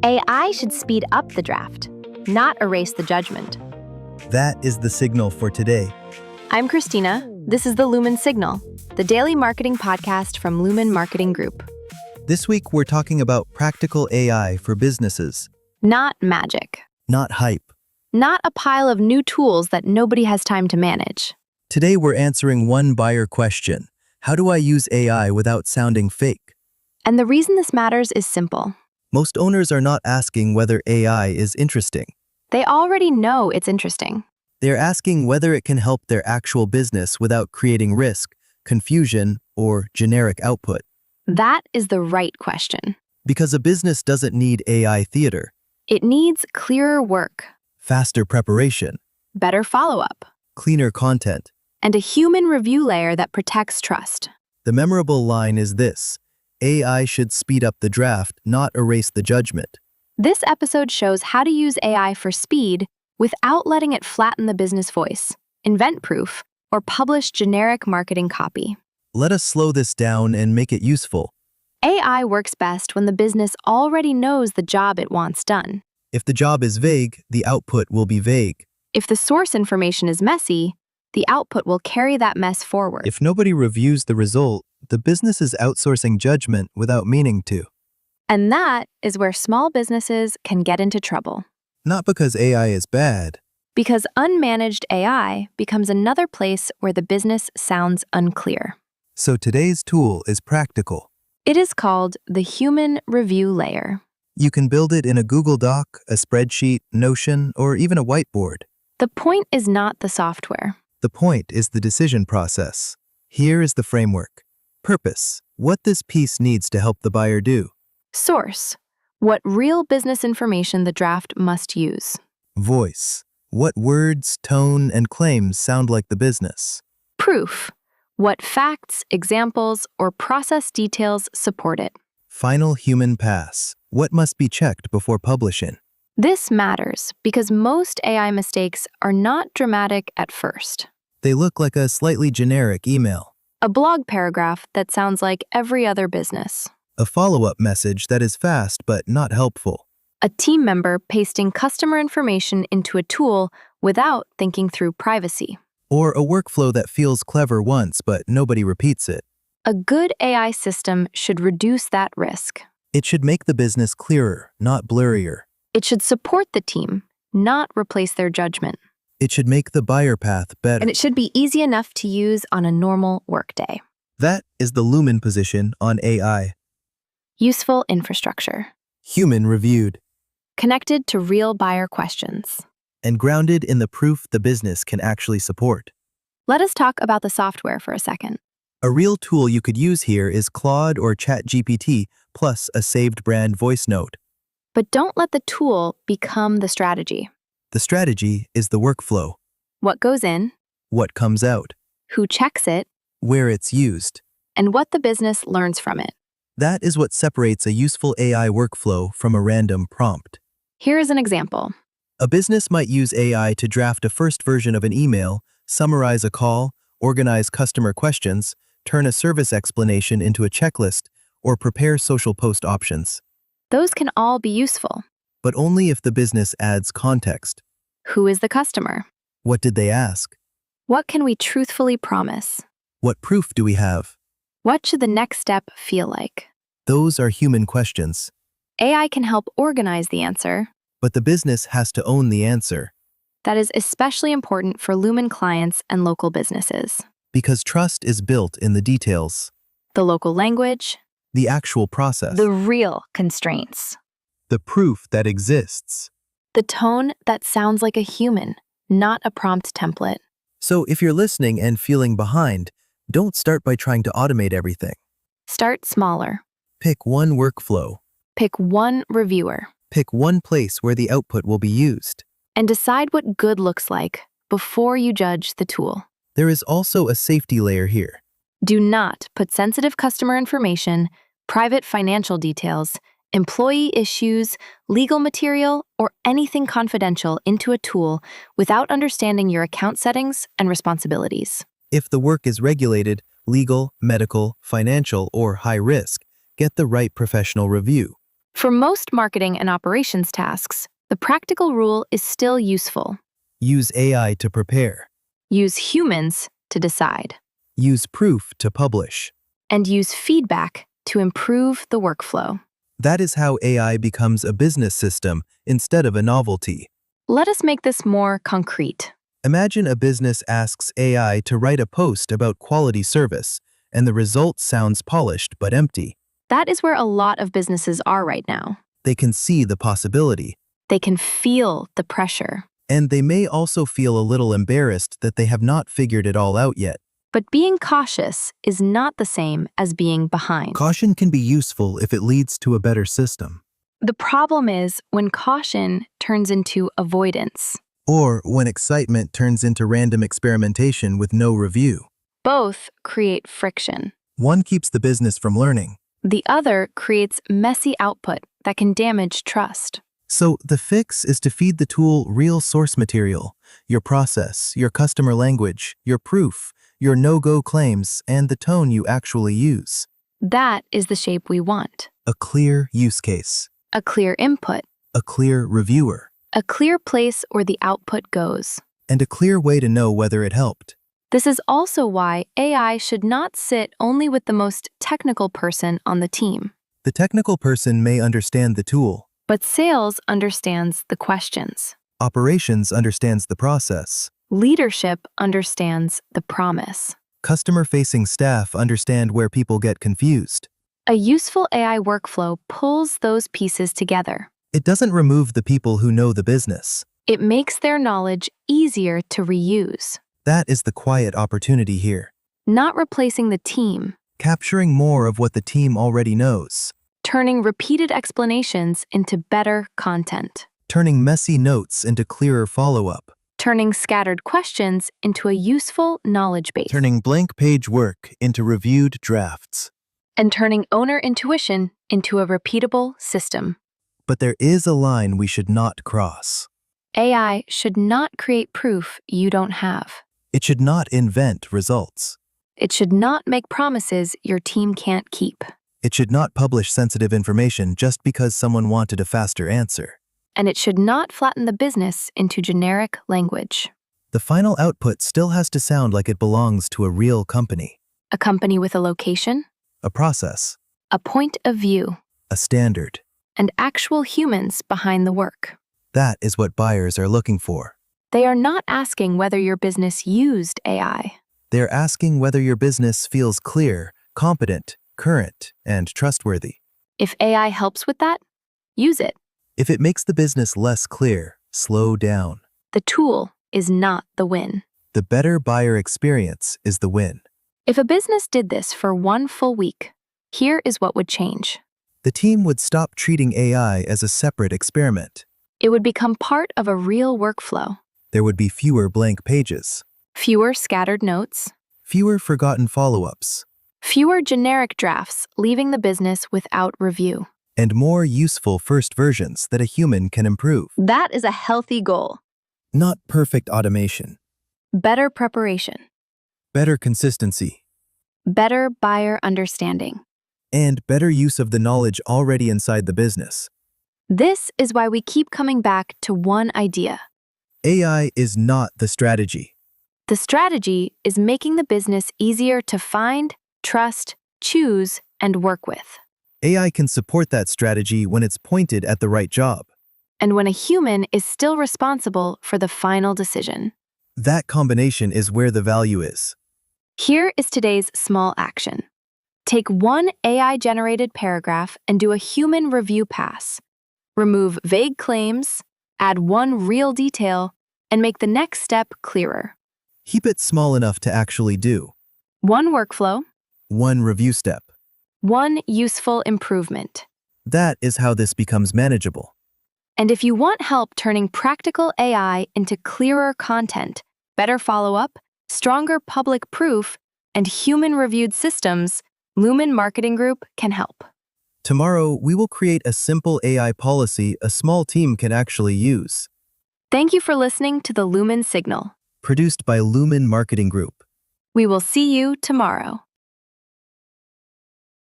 AI should speed up the draft, not erase the judgment. That is the signal for today. I'm Kristina. This is the Lumin Signal, the daily marketing podcast from Lumin Marketing Group. This week, we're talking about practical AI for businesses. Not magic. Not hype. Not a pile of new tools that nobody has time to manage. Today, we're answering one buyer question. How do I use AI without sounding fake? And the reason this matters is simple. Most owners are not asking whether AI is interesting. They already know it's interesting. They're asking whether it can help their actual business without creating risk, confusion, or generic output. That is the right question. Because a business doesn't need AI theater, It needs clearer work, faster preparation, better follow-up, cleaner content. and a human review layer that protects trust. The memorable line is this: AI should speed up the draft, not erase the judgment. This episode shows how to use AI for speed without letting it flatten the business voice, invent proof, or publish generic marketing copy. Let us slow this down and make it useful. AI works best when the business already knows the job it wants done. If the job is vague, the output will be vague. If the source information is messy, the output will carry that mess forward. If nobody reviews the result, the business is outsourcing judgment without meaning to. And that is where small businesses can get into trouble. Not because AI is bad. Because unmanaged AI becomes another place where the business sounds unclear. So today's tool is practical. It is called the human review layer. You can build it in a Google Doc, a spreadsheet, Notion, or even a whiteboard. The point is not the software. The point is the decision process. Here is the framework. Purpose: what this piece needs to help the buyer do. Source: what real business information the draft must use. Voice: what words, tone, and claims sound like the business. Proof: what facts, examples, or process details support it. Final human pass: what must be checked before publishing. This matters because most AI mistakes are not dramatic at first. They look like a slightly generic email, A blog paragraph that sounds like every other business. a follow-up message that is fast but not helpful, A team member pasting customer information into a tool without thinking through privacy. or a workflow that feels clever once but nobody repeats it. A good AI system should reduce that risk. It should make the business clearer, not blurrier. It should support the team, not replace their judgment. It should make the buyer path better. And it should be easy enough to use on a normal workday. That is the Lumin position on AI. Useful infrastructure. Human reviewed Connected to real buyer questions. and grounded in the proof the business can actually support. Let us talk about the software for a second. A real tool you could use here is Claude or ChatGPT plus a saved brand voice note. But don't let the tool become the strategy. The strategy is the workflow, What goes in, what comes out, who checks it, where it's used. and what the business learns from it. That is what separates a useful AI workflow from a random prompt. Here is an example. A business might use AI to draft a first version of an email, summarize a call, organize customer questions, turn a service explanation into a checklist, or prepare social post options. Those can all be useful. But only if the business adds context. Who is the customer? What did they ask? What can we truthfully promise? What proof do we have? What should the next step feel like? Those are human questions. AI can help organize the answer. But the business has to own the answer. That is especially important for Lumin clients and local businesses. Because trust is built in the details, The local language, the actual process, the real constraints, the proof that exists. the tone that sounds like a human, not a prompt template. So if you're listening and feeling behind, don't start by trying to automate everything. Start smaller. Pick one workflow. Pick one reviewer. Pick one place where the output will be used. And decide what good looks like before you judge the tool. There is also a safety layer here. Do not put sensitive customer information, private financial details, employee issues, legal material, or anything confidential into a tool without understanding your account settings and responsibilities. If the work is regulated, legal, medical, financial, or high risk, get the right professional review. For most marketing and operations tasks, the practical rule is still useful. Use AI to prepare. Use humans to decide. Use proof to publish. And use feedback to improve the workflow. That is how AI becomes a business system instead of a novelty. Let us make this more concrete. Imagine a business asks AI to write a post about quality service, and the result sounds polished but empty. That is where a lot of businesses are right now. They can see the possibility. They can feel the pressure. And they may also feel a little embarrassed that they have not figured it all out yet. But being cautious is not the same as being behind. Caution can be useful if it leads to a better system. The problem is when caution turns into avoidance. Or when excitement turns into random experimentation with no review. Both create friction. One keeps the business from learning. The other creates messy output that can damage trust. So the fix is to feed the tool real source material, your process, your customer language, your proof, your no-go claims, and the tone you actually use. That is the shape we want. A clear use case. A clear input. A clear reviewer. A clear place where the output goes. And a clear way to know whether it helped. This is also why AI should not sit only with the most technical person on the team. The technical person may understand the tool. But sales understands the questions. Operations understands the process. Leadership understands the promise. Customer-facing staff understand where people get confused. A useful AI workflow pulls those pieces together. It doesn't remove the people who know the business. It makes their knowledge easier to reuse. That is the quiet opportunity here. Not replacing the team. Capturing more of what the team already knows. Turning repeated explanations into better content. Turning messy notes into clearer follow-up. Turning scattered questions into a useful knowledge base. Turning blank page work into reviewed drafts. And turning owner intuition into a repeatable system. But there is a line we should not cross. AI should not create proof you don't have. It should not invent results. It should not make promises your team can't keep. It should not publish sensitive information just because someone wanted a faster answer. And it should not flatten the business into generic language. The final output still has to sound like it belongs to a real company. A company with a location, A process. a point of view, A standard. and actual humans behind the work. That is what buyers are looking for. They are not asking whether your business used AI. They're asking whether your business feels clear, competent, current, and trustworthy. If AI helps with that, use it. If it makes the business less clear, slow down. The tool is not the win. The better buyer experience is the win. If a business did this for one full week, here is what would change. The team would stop treating AI as a separate experiment. It would become part of a real workflow. There would be fewer blank pages. Fewer scattered notes. Fewer forgotten follow-ups. Fewer generic drafts leaving the business without review. And more useful first versions that a human can improve. That is a healthy goal. Not perfect automation. Better preparation. Better consistency. Better buyer understanding. And better use of the knowledge already inside the business. This is why we keep coming back to one idea. AI is not the strategy. The strategy is making the business easier to find, trust, choose, and work with. AI can support that strategy when it's pointed at the right job. And when a human is still responsible for the final decision. That combination is where the value is. Here is today's small action. Take one AI-generated paragraph and do a human review pass. Remove vague claims, add one real detail, and make the next step clearer. Keep it small enough to actually do. One workflow, One review step. one useful improvement. That is how this becomes manageable. And if you want help turning practical AI into clearer content, better follow-up, stronger public proof, and human-reviewed systems, Lumin Marketing Group can help. Tomorrow, we will create a simple AI policy a small team can actually use. Thank you for listening to the Lumin Signal. Produced by Lumin Marketing Group. We will see you tomorrow.